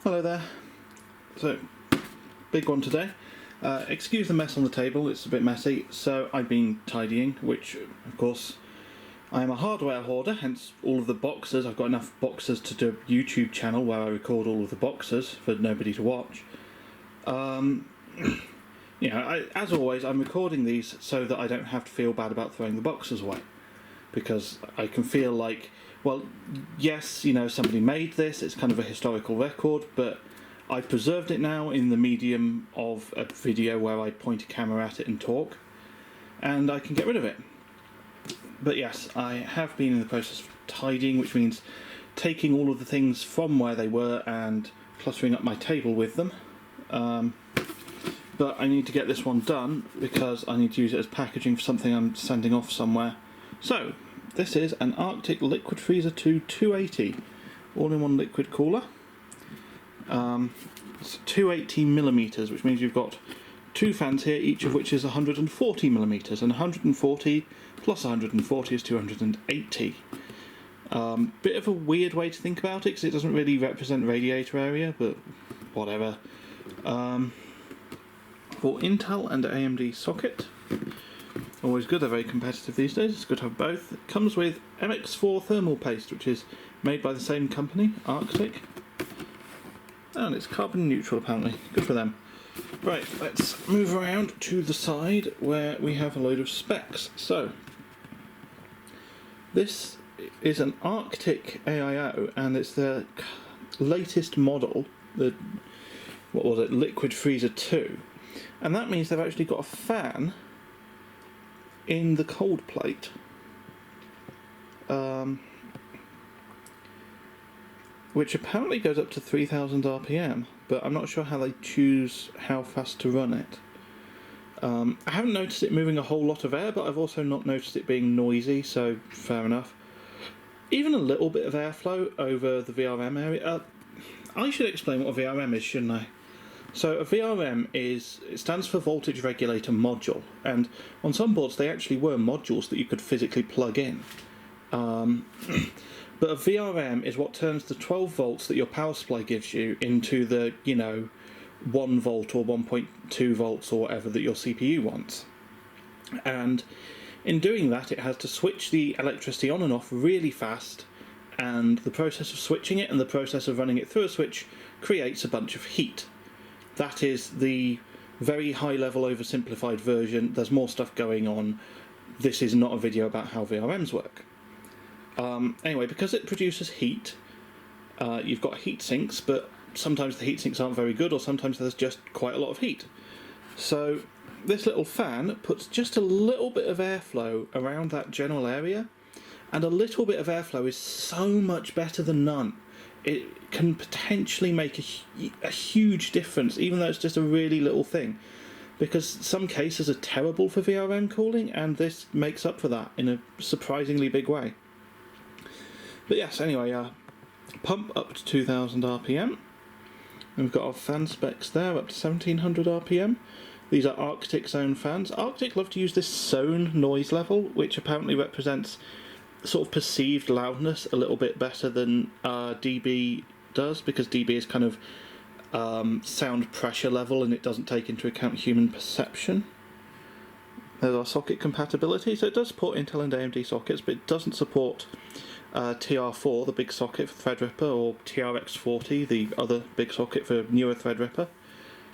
Hello there. So, big one today. Excuse the mess on the table, it's a bit messy. So I've been tidying, which of course I am a hardware hoarder, hence all of the boxes. I've got enough boxes to do a YouTube channel where I record all of the boxes for nobody to watch. As always, I'm recording these so that I don't have to feel bad about throwing the boxes away. Because I can feel like, well, yes, somebody made this, it's kind of a historical record, but I've preserved it now in the medium of a video where I point a camera at it and talk, and I can get rid of it. But yes, I have been in the process of tidying, which means taking all of the things from where they were and cluttering up my table with them. But I need to get this one done because I need to use it as packaging for something I'm sending off somewhere. So, this is an Arctic Liquid Freezer 2 280 all-in-one liquid cooler. It's 280mm, which means you've got two fans here, each of which is 140mm, and 140 plus 140 is 280. Bit of a weird way to think about it, because it doesn't really represent radiator area, but whatever. For Intel and AMD socket. Always good, they're very competitive these days, it's good to have both. It comes with MX4 thermal paste, which is made by the same company, Arctic. And it's carbon neutral apparently, good for them. Right, let's move around to the side where we have a load of specs. So, this is an Arctic AIO, and it's the latest model, the, Liquid Freezer 2. And that means they've actually got a fan in the cold plate, which apparently goes up to 3000 RPM, but I'm not sure how they choose how fast to run it. I haven't noticed it moving a whole lot of air, but I've also not noticed it being noisy, so fair enough. Even a little bit of airflow over the VRM area. I should explain what a VRM is, shouldn't I? So a VRM it stands for Voltage Regulator Module, and on some boards they actually were modules that you could physically plug in. But a VRM is what turns the 12 volts that your power supply gives you into the, 1 volt or 1.2 volts or whatever that your CPU wants. And in doing that, it has to switch the electricity on and off really fast, and the process of switching it and the process of running it through a switch creates a bunch of heat. That is the very high-level oversimplified version. There's more stuff going on. This is not a video about how VRMs work. Anyway, because it produces heat, you've got heat sinks, but sometimes the heat sinks aren't very good, or sometimes there's just quite a lot of heat. So this little fan puts just a little bit of airflow around that general area, and a little bit of airflow is so much better than none. It can potentially make a huge difference, even though it's just a really little thing. Because some cases are terrible for VRM cooling, and this makes up for that in a surprisingly big way. But yes, anyway, pump up to 2000 RPM. We've got our fan specs there, up to 1700 RPM. These are Arctic zone fans. Arctic love to use this zone noise level, which apparently represents sort of perceived loudness a little bit better than dB does, because dB is kind of sound pressure level and it doesn't take into account human perception. There's our socket compatibility, so it does support Intel and AMD sockets, but it doesn't support TR4, the big socket for Threadripper, or TRX40, the other big socket for newer Threadripper.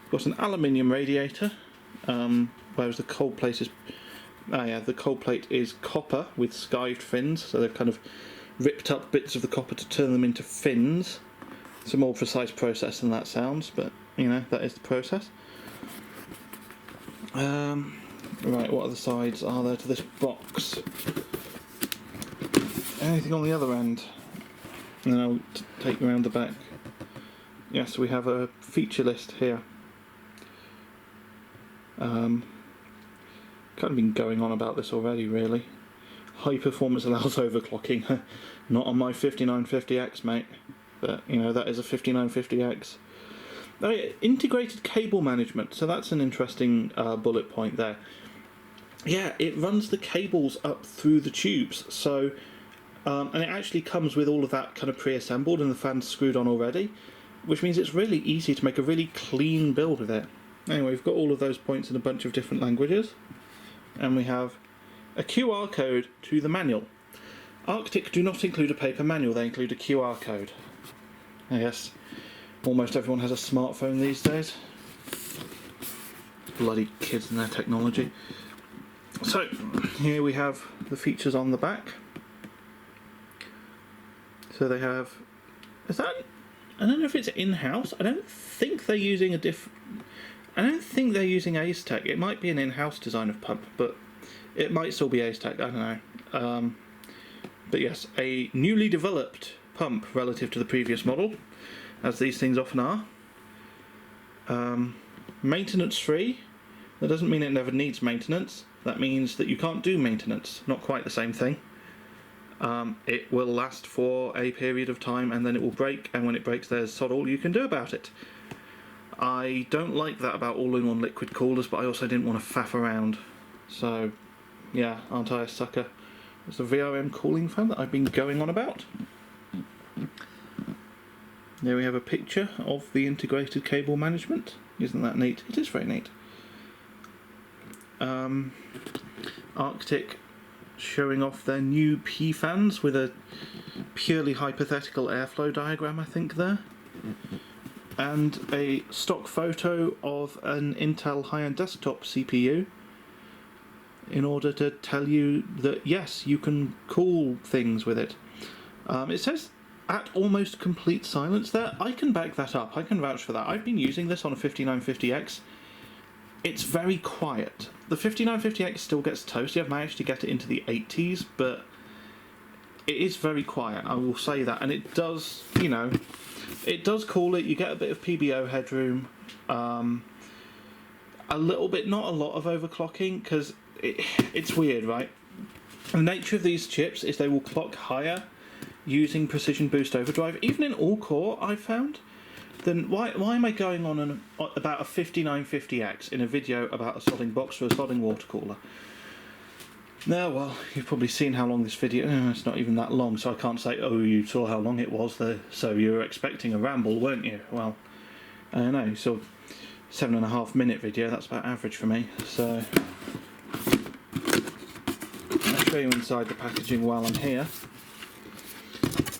We've got an aluminium radiator, whereas the cold plate is the cold plate is copper with skived fins, so they've kind of ripped up bits of the copper to turn them into fins. It's a more precise process than that sounds, but that is the process. Right, what other sides are there to this box? Anything on the other end? And then I'll take you around the back. Yes, we have a feature list here. Kind of been going on about this already, really. High performance allows overclocking. Not on my 5950X, mate. But, that is a 5950X. Integrated cable management. So that's an interesting bullet point there. Yeah, it runs the cables up through the tubes. So, and it actually comes with all of that kind of pre-assembled and the fans screwed on already. which means it's really easy to make a really clean build with it. Anyway, we've got all of those points in a bunch of different languages, and we have a QR code to the manual. Arctic do not include a paper manual, they include a QR code. I guess almost everyone has a smartphone these days. Bloody kids and their technology. So, here we have the features on the back. So they have... Is that... I don't know if it's in-house. I don't think they're using I don't think they're using Ace-Tech. It might be an in-house design of pump, but it might still be Ace-Tech. I don't know. But yes, a newly developed pump relative to the previous model, as these things often are. Maintenance-free. That doesn't mean it never needs maintenance. That means that you can't do maintenance. Not quite the same thing. It will last for a period of time and then it will break, and when it breaks there's sod all you can do about it. I don't like that about all-in-one liquid coolers, but I also didn't want to faff around. So, yeah, aren't I a sucker? It's a VRM cooling fan that I've been going on about. There we have a picture of the integrated cable management. Isn't that neat? It is very neat. Arctic showing off their new P fans with a purely hypothetical airflow diagram, I think, there. And a stock photo of an Intel high-end desktop CPU in order to tell you that, yes, you can cool things with it. It says at almost complete silence there. I can back that up. I can vouch for that. I've been using this on a 5950X. It's very quiet. The 5950X still gets toasty. I've managed to get it into the 80s, but it is very quiet, I will say that. And it does, you know, it does cool it. You get a bit of PBO headroom, a little bit, not a lot of overclocking, because it's weird, right? The nature of these chips is they will clock higher using precision boost overdrive. Even in all-core, I've found. Then why am I going on about a 5950X in a video about a solding box for a solding water cooler? Now, well, you've probably seen how long this video... it's not even that long, so I can't say, oh, you saw how long it was, so you were expecting a ramble, weren't you? Well, I don't know, so 7.5 minute video, that's about average for me, so... I'll show you inside the packaging while I'm here.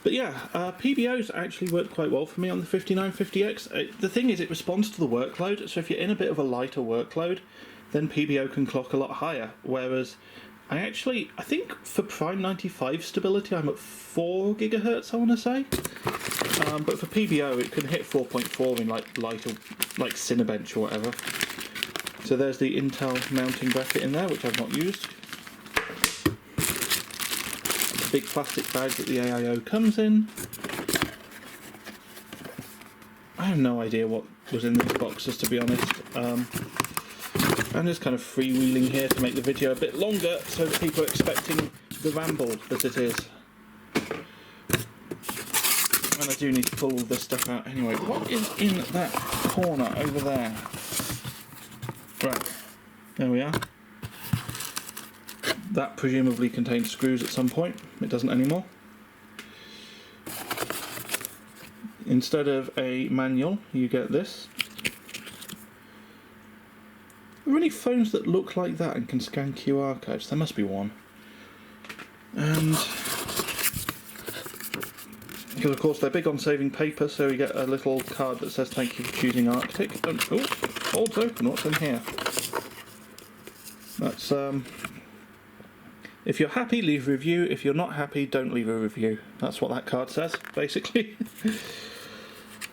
But yeah, PBOs actually worked quite well for me on the 5950X. The thing is, it responds to the workload, so if you're in a bit of a lighter workload, then PBO can clock a lot higher. Whereas, I think for Prime 95 stability, I'm at 4 GHz, I want to say. But for PBO, it can hit 4.4 in like lighter, like Cinebench or whatever. So there's the Intel mounting bracket in there, which I've not used. Big plastic bag that the AIO comes in. I have no idea what was in these boxes, to be honest. I'm just kind of freewheeling here to make the video a bit longer so that people are expecting the ramble that it is. And I do need to pull all this stuff out anyway. What is in that corner over there? Right, there we are. That presumably contained screws at some point. It doesn't anymore. Instead of a manual, you get this. Are there any phones that look like that and can scan QR codes? There must be one. And because of course they're big on saving paper, so you get a little card that says thank you for choosing Arctic. Oh, holds open. What's in here? That's if you're happy, leave a review. If you're not happy, don't leave a review. That's what that card says, basically.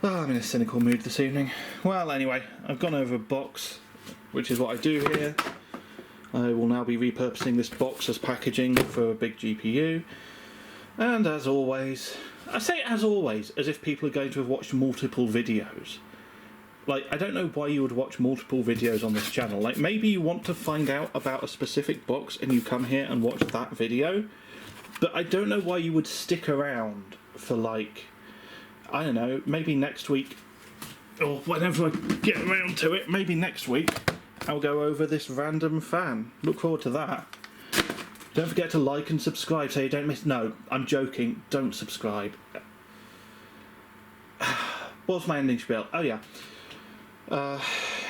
Oh, I'm in a cynical mood this evening. Well, anyway, I've gone over a box, which is what I do here. I will now be repurposing this box as packaging for a big GPU. And as always, I say as always, as if people are going to have watched multiple videos. Like, I don't know why you would watch multiple videos on this channel. Like, maybe you want to find out about a specific box and you come here and watch that video. But I don't know why you would stick around for, like, I don't know, maybe next week, or whenever I get around to it, maybe next week, I'll go over this random fan. Look forward to that. Don't forget to like and subscribe so you don't miss... No, I'm joking. Don't subscribe. What's my ending spiel? Oh yeah.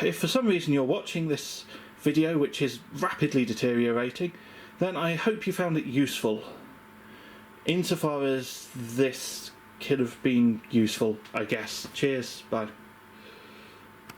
If for some reason you're watching this video, which is rapidly deteriorating, then I hope you found it useful. Insofar as this could have been useful, I guess. Cheers. Bye.